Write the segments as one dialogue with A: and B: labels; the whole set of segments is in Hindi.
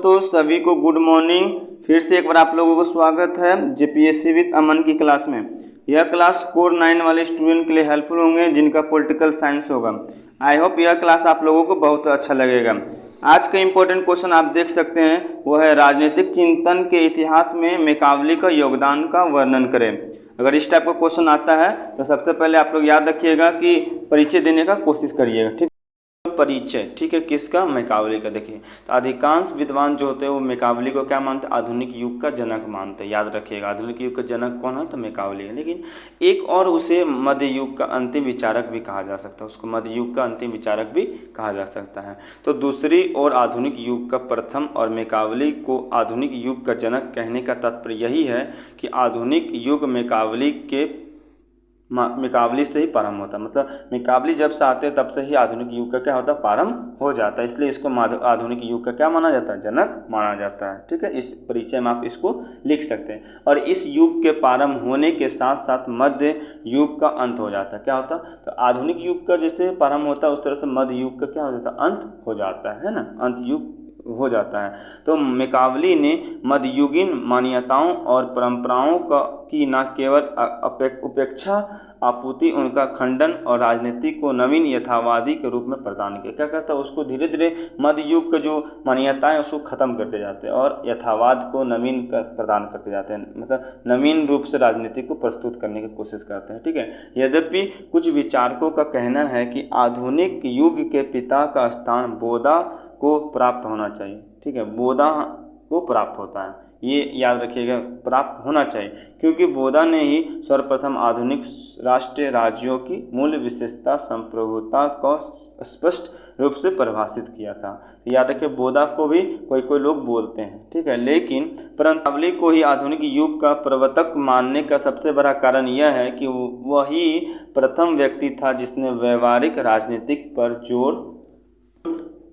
A: दोस्तों सभी को गुड मॉर्निंग। फिर से एक बार आप लोगों को स्वागत है जेपीएससी विद अमन की क्लास में। यह क्लास कोर 9 वाले स्टूडेंट के लिए हेल्पफुल होंगे जिनका पॉलिटिकल साइंस होगा। आई होप यह क्लास आप लोगों को बहुत अच्छा लगेगा। आज का इम्पोर्टेंट क्वेश्चन आप देख सकते हैं, वो है राजनीतिक चिंतन के इतिहास में मैकावली का योगदान का वर्णन करें। अगर इस टाइप का क्वेश्चन आता है तो सबसे पहले आप लोग याद रखिएगा कि परिचय देने का कोशिश करिएगा। ठीक, परिचय ठीक है किसका? मैकावली का। देखिए तो अधिकांश विद्वान जो होते हैं वो मैकावली को क्या मानते हैं? आधुनिक युग का जनक मानते हैं। याद रखिएगा आधुनिक युग का जनक कौन है? तो मैकावली है। लेकिन एक और उसे मध्य युग का अंतिम विचारक भी कहा जा सकता है, उसको मध्य युग का अंतिम विचारक भी कहा जा सकता है। तो दूसरी ओर आधुनिक युग का प्रथम और मैकावली को आधुनिक युग का जनक कहने का तात्पर्य यही है कि आधुनिक युग मैकावली से ही प्रारंभ होता है। मतलब मैकावली जब से आते हैं तब से ही आधुनिक युग का क्या होता है? प्रारंभ हो जाता है। इसलिए इसको आधुनिक युग का क्या माना जाता है? जनक माना जाता है। ठीक है, इस परिचय में आप इसको लिख सकते हैं। और इस युग के प्रारंभ होने के साथ साथ मध्य युग का अंत हो जाता है। क्या होता है? तो आधुनिक युग का जैसे प्रारंभ होता है उस तरह से मध्य युग का क्या हो जाता है? अंत हो जाता है ना, अंत युग हो जाता है। तो मैकावली ने मध्ययुगीन मान्यताओं और परंपराओं की न केवल उपेक्षा आपूर्ति, उनका खंडन और राजनीति को नवीन यथावादी के रूप में प्रदान किया। क्या करता है? उसको धीरे धीरे मध्य युग का जो मान्यताएं उसको खत्म करते जाते हैं और यथावाद को नवीन प्रदान करते जाते हैं। मतलब नवीन रूप से राजनीति को प्रस्तुत करने की कोशिश करते हैं। ठीक है, यद्यपि कुछ विचारकों का कहना है कि आधुनिक युग के पिता का स्थान बोधा को प्राप्त होना चाहिए। ठीक है, बोधा को प्राप्त होता है, ये याद रखिएगा, प्राप्त होना चाहिए, क्योंकि बोधा ने ही सर्वप्रथम आधुनिक राष्ट्रीय राज्यों की मूल विशेषता संप्रभुता को स्पष्ट रूप से परिभाषित किया था। याद रखिए बोधा को भी कोई कोई लोग बोलते हैं। ठीक है, लेकिन मैकावली को ही आधुनिक युग का प्रवर्तक मानने का सबसे बड़ा कारण यह है कि वही प्रथम व्यक्ति था जिसने व्यवहारिक राजनीतिक पर जोर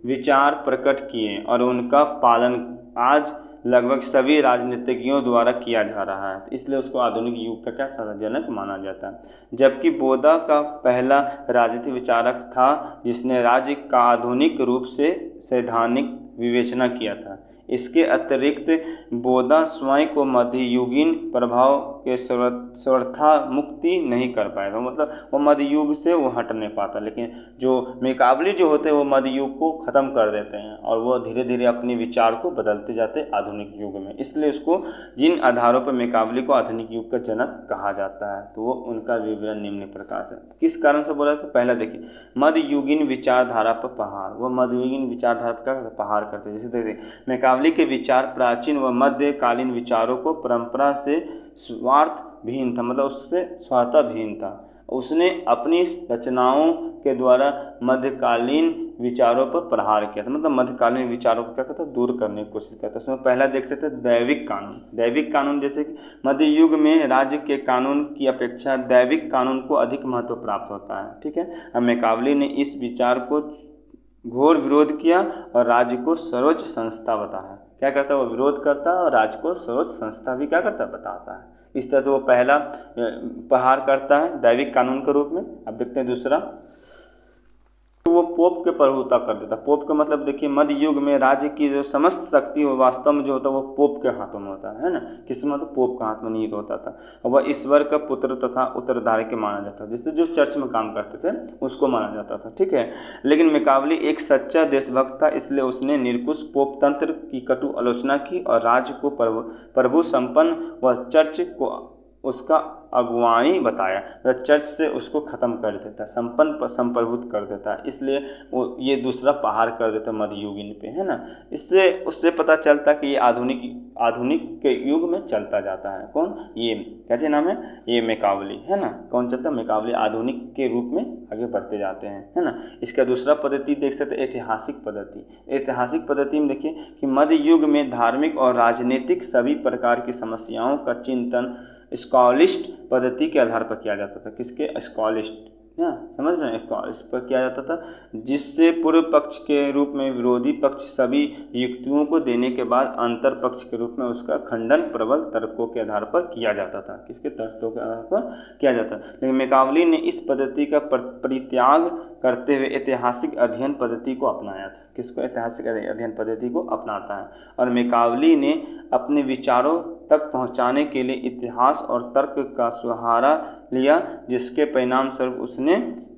A: विचार प्रकट किए और उनका पालन आज लगभग सभी राजनीतिज्ञों द्वारा किया जा रहा है। इसलिए उसको आधुनिक युग का क्या था? जनक माना जाता है। जबकि बोधा का पहला राजनीतिक विचारक था जिसने राज्य का आधुनिक रूप से सैद्धांतिक विवेचना किया था। इसके अतिरिक्त बोधा स्वयं को मध्ययुगीन प्रभाव के सर्वथा मुक्ति नहीं कर पाया था। मतलब वो मध्य युग से वो हट नहीं पाता। लेकिन जो मैकावली जो होते हैं वो मध्य युग को ख़त्म कर देते हैं और वो धीरे धीरे अपने विचार को बदलते जाते हैं आधुनिक युग में। इसलिए उसको जिन आधारों पर मैकावली को आधुनिक युग का जनक कहा जाता है तो वो उनका विवरण निम्न प्रकार से। किस कारण से बोला? तो पहला देखिए मध्ययुगीन विचारधारा पर प्रहार। वो मध्ययुगीन विचारधारा पर क्या प्रहार करते हैं? जैसे देखिए मैकावली के विचार प्राचीन व मध्यकालीन विचारों को परंपरा से स्वार्थ भिन्न था, मतलब उससे स्वार्थ भिन्न था। उसने अपनी रचनाओं के द्वारा मध्यकालीन विचारों पर प्रहार किया था। मतलब मध्यकालीन विचारों को क्या करता? दूर करने की कोशिश करता। उसमें पहला देख सकते हैं दैविक कानून। दैविक कानून जैसे कि मध्य युग में राज्य के कानून की अपेक्षा दैविक कानून को अधिक महत्व प्राप्त होता है। ठीक है, अब मैकावली ने इस विचार को घोर विरोध किया और राज्य को सर्वोच्च संस्था बताया। क्या करता है? वो विरोध करता है और राज्य को सर्वोच्च संस्था भी क्या करता है? बताता है। इस तरह से वो पहला प्रहार करता है दैविक कानून के रूप में। अब देखते हैं दूसरा, तो वो पोप के प्रभुता कर देता। पोप का मतलब देखिए मध्य युग में राज्य की जो समस्त शक्ति हो वास्तव में जो होता है वो पोप के हाथों में होता है ना। किस में? तो पोप के हाथ में नहीं होता था। और वह ईश्वर का पुत्र तथा उत्तराधारी के माना जाता था। जिससे जो चर्च में काम करते थे उसको माना जाता था। ठीक है, लेकिन मैकावली एक सच्चा देशभक्त था, इसलिए उसने निरंकुश पोप तंत्र की कटु आलोचना की और राज्य को प्रभु संपन्न व चर्च को उसका अगुवाई बताया। चर्च से उसको ख़त्म कर देता है, संप्रभुत कर देता है। इसलिए वो ये दूसरा प्रहार कर देता है मध्ययुगीन पे, है ना। इससे उससे पता चलता कि ये आधुनिक के युग में चलता जाता है। कौन? ये कैसे नाम है? ये मैकावली, है ना। कौन चलता? मैकावली आधुनिक के रूप में आगे बढ़ते जाते हैं, है ना। इसका दूसरा पद्धति देख सकते हैं ऐतिहासिक पद्धति। ऐतिहासिक पद्धति में देखिए कि मध्य युग में धार्मिक और राजनीतिक सभी प्रकार की समस्याओं का चिंतन स्कॉलिस्ट पद्धति के आधार पर किया जाता था। किसके? स्कॉलिस्ट, ना, समझ रहे हैं इसको। इस पर किया जाता था जिससे पूर्व पक्ष के रूप में विरोधी पक्ष सभी युक्तियों को देने के बाद अंतर पक्ष के रूप में उसका खंडन प्रबल तर्कों के आधार पर किया जाता था। किसके तर्कों के आधार पर किया जाता था। लेकिन मैकावली ने इस पद्धति का परित्याग करते हुए ऐतिहासिक अध्ययन पद्धति को अपनाया था। किसको? ऐतिहासिक अध्ययन पद्धति को अपनाता है। और मैकावली ने अपने विचारों तक पहुंचाने के लिए इतिहास और तर्क का सहारा लिया, जिसके परिणाम स्वरूप उसने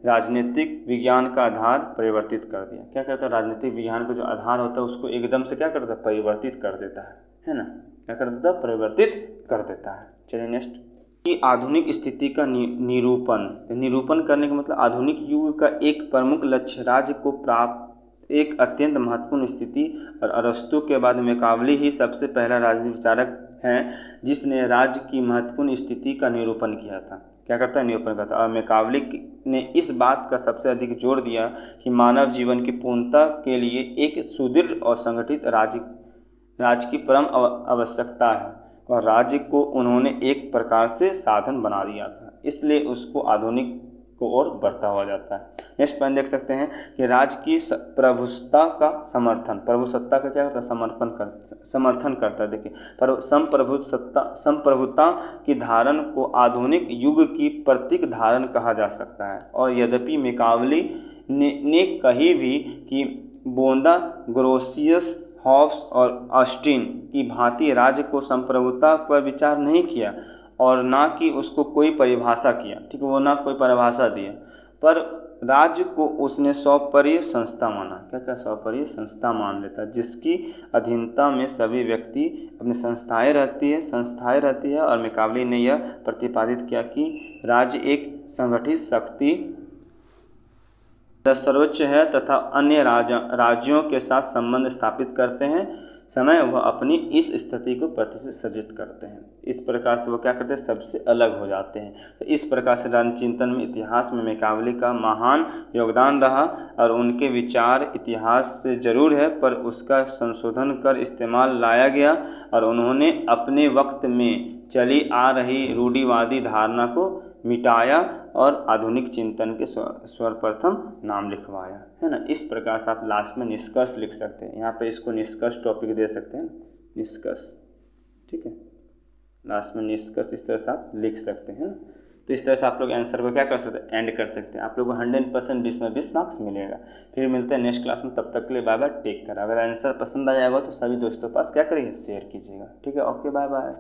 A: राजनीतिक विज्ञान का आधार परिवर्तित कर दिया। क्या कहता है? राजनीतिक विज्ञान का जो आधार होता है उसको एकदम से क्या करता है? परिवर्तित कर देता है ना। क्या कर देता है? परिवर्तित कर देता है। चलिए नेक्स्ट कि आधुनिक स्थिति का निरूपण करने का मतलब आधुनिक युग का एक प्रमुख लक्ष्य राज्य को प्राप्त एक अत्यंत महत्वपूर्ण स्थिति, और अरस्तु के बाद मैकावली ही सबसे पहला राजनीतिक विचारक है जिसने राज्य की महत्वपूर्ण स्थिति का निरूपण किया था। क्या करता है? निरूपण करता है। और मैकावली ने इस बात का सबसे अधिक जोर दिया कि मानव जीवन की पूर्णता के लिए एक सुदृढ़ और संगठित राज्य की परम आवश्यकता है, और राज्य को उन्होंने एक प्रकार से साधन बना दिया था, इसलिए उसको आधुनिक को और बढ़ता हुआ जाता है। नेक्स्ट पॉइंट देख सकते हैं कि राज्य की प्रभुसत्ता का समर्थन, प्रभुसत्ता का क्या होता है? समर्थन करता है। देखिए, संप्रभुता की धारण को आधुनिक युग की प्रतीक धारण कहा जा सकता है। और यद्यपि मैकावली ने कहीं भी कि बोंदा, ग्रोसियस, हॉब्स और ऑस्टिन की भांति राज्य को संप्रभुता पर विचार नहीं किया, और ना कि उसको कोई परिभाषा किया। ठीक है, वो ना कोई परिभाषा दिया, पर राज्य को उसने सौपरीय संस्था माना। क्या सौपरीय संस्था मान लेता है, जिसकी अधीनता में सभी व्यक्ति अपनी संस्थाएं रहती है। और मैकावली ने यह प्रतिपादित किया कि राज्य एक संगठित शक्ति सर्वोच्च है तथा अन्य राज्यों के साथ संबंध स्थापित करते हैं समय वह अपनी इस स्थिति को प्रतिसर्जित करते हैं। इस प्रकार से वो क्या करते हैं? सबसे अलग हो जाते हैं। तो इस प्रकार से राजचिंतन में इतिहास में मैकावली का महान योगदान रहा, और उनके विचार इतिहास से जरूर है पर उसका संशोधन कर इस्तेमाल लाया गया, और उन्होंने अपने वक्त में चली आ रही रूढ़िवादी धारणा को मिटाया और आधुनिक चिंतन के सर्वप्रथम नाम लिखवाया, है ना। इस प्रकार से आप लास्ट में निष्कर्ष लिख सकते हैं। यहाँ पे इसको निष्कर्ष टॉपिक दे सकते हैं, निष्कर्ष। ठीक है, लास्ट में निष्कर्ष इस तरह से आप लिख सकते हैं। तो इस तरह से आप लोग आंसर को क्या कर सकते हैं? एंड कर सकते हैं। आप लोगों को 100% 20 में 20 मार्क्स मिलेगा। फिर मिलते हैं नेक्स्ट क्लास में, तब तक के लिए बाय बाय, टेक केयर। अगर आंसर पसंद आ जाएगा तो सभी दोस्तों के पास क्या करिए? शेयर कीजिएगा। ठीक है, ओके, बाय बाय।